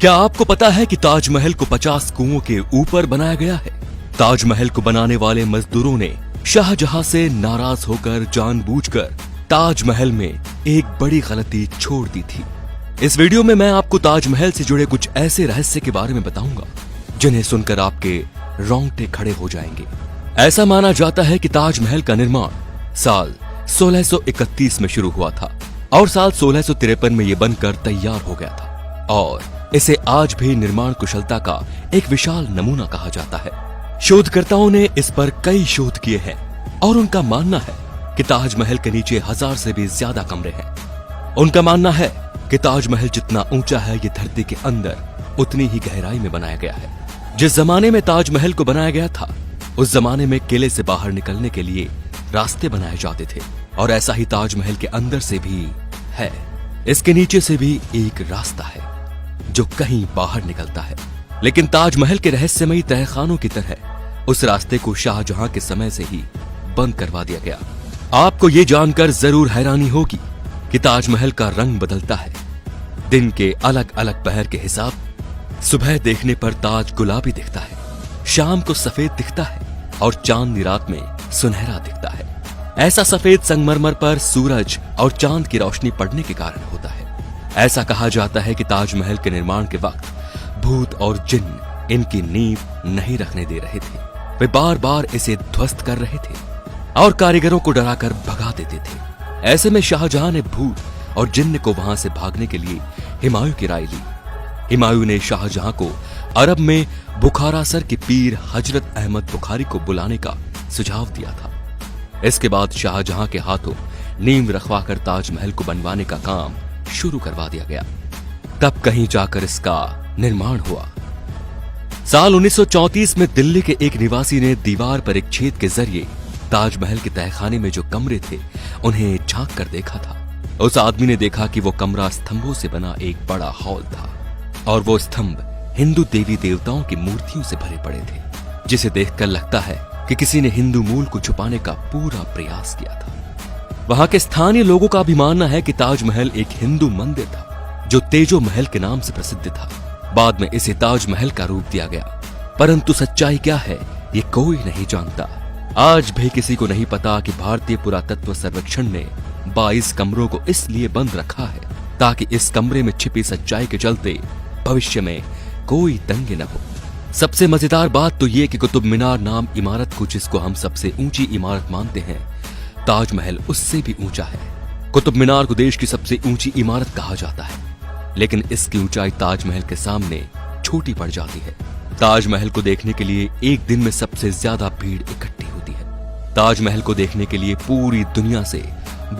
क्या आपको पता है कि ताजमहल को 50 कुओं के ऊपर बनाया गया है? ताजमहल को बनाने वाले मजदूरों ने शाहजहां से नाराज होकर जानबूझकर ताजमहल में एक बड़ी गलती छोड़ दी थी। इस वीडियो में मैं आपको ताजमहल से जुड़े कुछ ऐसे रहस्य के बारे में बताऊंगा जिन्हें सुनकर आपके रोंगटे खड़े हो जाएंगे। ऐसा माना जाता है कि ताजमहल का निर्माण साल 1631 में शुरू हुआ था और साल 1653 में यह बनकर तैयार हो गया था और इसे आज भी निर्माण कुशलता का एक विशाल नमूना कहा जाता है। शोधकर्ताओं ने इस पर कई शोध किए हैं और उनका मानना है कि ताजमहल के नीचे 1000 से भी ज्यादा कमरे हैं। उनका मानना है कि ताजमहल जितना ऊंचा है ये धरती के अंदर उतनी ही गहराई में बनाया गया है। जिस जमाने में ताजमहल को बनाया गया था उस जमाने में किले से बाहर निकलने के लिए रास्ते बनाए जाते थे और ऐसा ही ताजमहल के अंदर से भी है। इसके नीचे से भी एक रास्ता है जो कहीं बाहर निकलता है, लेकिन ताजमहल के रहस्यमयी तहखानों की तरह उस रास्ते को शाहजहां के समय से ही बंद करवा दिया गया। आपको ये जानकर जरूर हैरानी होगी कि ताजमहल का रंग बदलता है दिन के अलग अलग पहर के हिसाब। सुबह देखने पर ताज गुलाबी दिखता है, शाम को सफेद दिखता है और चांदनी रात में सुनहरा दिखता है। ऐसा सफेद संगमरमर पर सूरज और चांद की रोशनी पड़ने के कारण होता है। ऐसा कहा जाता है कि ताजमहल के निर्माण के वक्त भूत और जिन्न इनकी नींव नहीं रखने दे रहे थे। वे बार बार इसे ध्वस्त कर रहे थे और कारीगरों को डराकर भगा देते थे। ऐसे में शाहजहां ने भूत और जिन्न को वहां से भागने के लिए हुमायूं की राय ली। हुमायूं ने शाहजहां को अरब में बुखारासर के पीर हजरत अहमद बुखारी को बुलाने का सुझाव दिया था। इसके बाद शाहजहां के हाथों नींव रखवाकर ताजमहल को बनवाने का काम शुरू करवा दिया गया। तब कहीं जाकर इसका निर्माण हुआ। साल 1934 में दिल्ली के एक निवासी ने दीवार पर एक छेद के जरिए ताजमहल के तहखाने में जो कमरे थे उन्हें झांक कर देखा था। उस आदमी ने देखा कि वो कमरा स्तंभों से बना एक बड़ा हॉल था और वो स्तंभ हिंदू देवी देवताओं की मूर्तियों से भरे पड़े थे, जिसे देखकर लगता है कि किसी ने हिंदू मूल को छुपाने का पूरा प्रयास किया था। वहां के स्थानीय लोगों का भी मानना है कि ताजमहल एक हिंदू मंदिर था जो तेजो महल के नाम से प्रसिद्ध था। बाद में इसे ताजमहल का रूप दिया गया, परंतु सच्चाई क्या है ये कोई नहीं जानता। आज भी किसी को नहीं पता कि भारतीय पुरातत्व सर्वेक्षण ने 22 कमरों को इसलिए बंद रखा है ताकि इस कमरे में छिपी सच्चाई के चलते भविष्य में कोई दंगे न हो। सबसे मजेदार बात तो ये कि कुतुब मीनार नाम इमारत को, जिसको हम सबसे ऊंची इमारत मानते हैं, ताजमहल उससे भी ऊंचा है। कुतुब मीनार को देश की सबसे ऊंची इमारत कहा जाता है, लेकिन इसकी ऊंचाई ताजमहल के सामने छोटी पड़ जाती है। ताजमहल को देखने के लिए एक दिन में सबसे ज्यादा भीड़ इकट्ठी होती है। ताजमहल को देखने के लिए पूरी दुनिया से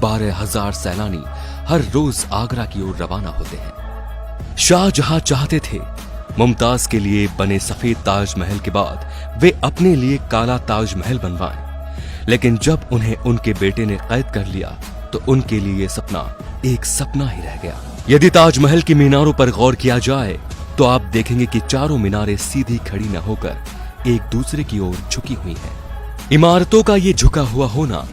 12,000 सैलानी हर रोज आगरा की ओर रवाना होते हैं। शाहजहां चाहते थे मुमताज के लिए बने सफेद ताजमहल के बाद वे अपने लिए काला ताजमहल बनवाएं, लेकिन जब उन्हें उनके बेटे ने कैद कर लिया तो उनके लिए सपना एक सपना ही रह गया। यदि ताजमहल की मीनारों पर गौर किया जाए तो आप देखेंगे कि चारों मीनारें सीधी खड़ी न होकर एक दूसरे की ओर झुकी हुई हैं। इमारतों का ये झुका हुआ होना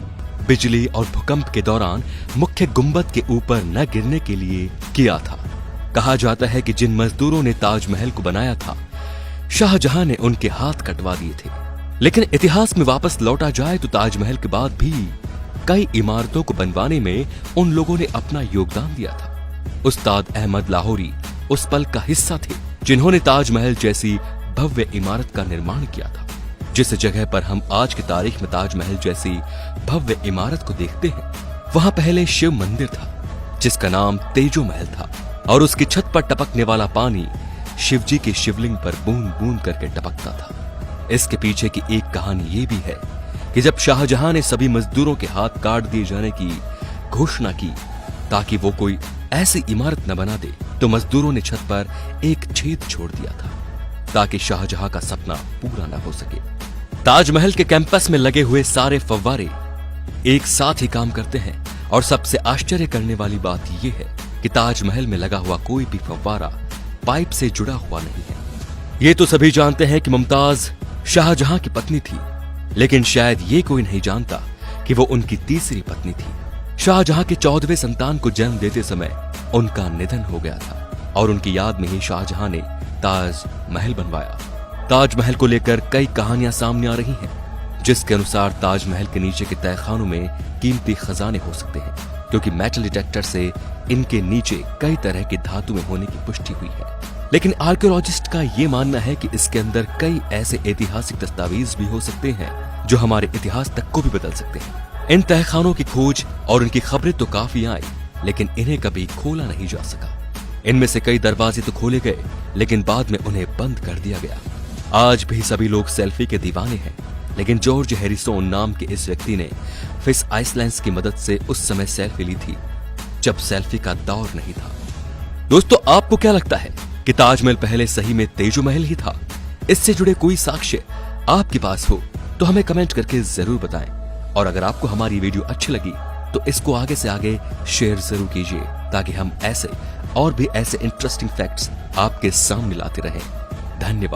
बिजली और भूकंप के दौरान मुख्य गुंबद के ऊपर न गिरने के लिए किया था। कहा जाता है कि जिन मजदूरों ने ताजमहल को बनाया था शाहजहां ने उनके हाथ कटवा दिए थे, लेकिन इतिहास में वापस लौटा जाए तो ताजमहल के बाद भी कई इमारतों को बनवाने में उन लोगों ने अपना योगदान दिया था। उस्ताद अहमद लाहौरी उस पल का हिस्सा थे जिन्होंने ताजमहल जैसी भव्य इमारत का निर्माण किया था। जिस जगह पर हम आज की तारीख में ताजमहल जैसी भव्य इमारत को देखते हैं वहां पहले शिव मंदिर था जिसका नाम तेजो महल था और उसकी छत पर टपकने वाला पानी शिवजी के शिवलिंग पर बूंद बूंद करके टपकता था। इसके पीछे की एक कहानी ये भी है कि जब शाहजहां ने सभी मजदूरों के हाथ काट दिए जाने की घोषणा की ताकि वो कोई ऐसी इमारत न बना दे, तो मजदूरों ने छत पर एक छेद छोड़ दिया था ताकि शाहजहां का सपना पूरा न हो सके। ताजमहल के कैंपस में लगे हुए सारे फव्वारे एक साथ ही काम करते हैं और सबसे आश्चर्य करने वाली बात यह है कि ताजमहल में लगा हुआ कोई भी फव्वारा पाइप से जुड़ा हुआ नहीं है। ये तो सभी जानते हैं कि मुमताज शाहजहां की पत्नी थी, लेकिन शायद ये कोई नहीं जानता कि वो उनकी तीसरी पत्नी थी। शाहजहां के 14वें संतान को जन्म देते समय उनका निधन हो गया था और उनकी याद में ही शाहजहां ने ताज महल बनवाया। ताजमहल को लेकर कई कहानियां सामने आ रही हैं, जिसके अनुसार ताजमहल के नीचे के तहखानों में कीमती खजाने हो सकते हैं, क्योंकि मेटल डिटेक्टर से इनके नीचे कई तरह की धातु में होने की पुष्टि हुई है। लेकिन आर्कियोलॉजिस्ट का ये मानना है कि इसके अंदर कई ऐसे ऐतिहासिक दस्तावेज भी हो सकते हैं जो हमारे इतिहास तक को भी बदल सकते हैं। इन तहखानों की खोज और उनकी खबरें तो काफी आई, लेकिन इन्हें कभी खोला नहीं जा सका। इनमें से कई दरवाजे तो खोले गए, लेकिन बाद में उन्हें बंद कर दिया गया। आज भी सभी लोग सेल्फी के दीवाने हैं, लेकिन जॉर्ज हैरिसन नाम के इस व्यक्ति ने फिश आइसलैंड्स की मदद से उस समय सेल्फी ली थी जब सेल्फी का दौर नहीं था। दोस्तों, आपको क्या लगता है कि ताजमहल पहले सही में तेजो महल ही था? इससे जुड़े कोई साक्ष्य आपके पास हो तो हमें कमेंट करके जरूर बताएं। और अगर आपको हमारी वीडियो अच्छी लगी तो इसको आगे से आगे शेयर जरूर कीजिए, ताकि हम ऐसे और भी ऐसे इंटरेस्टिंग फैक्ट्स आपके सामने लाते रहें। धन्यवाद।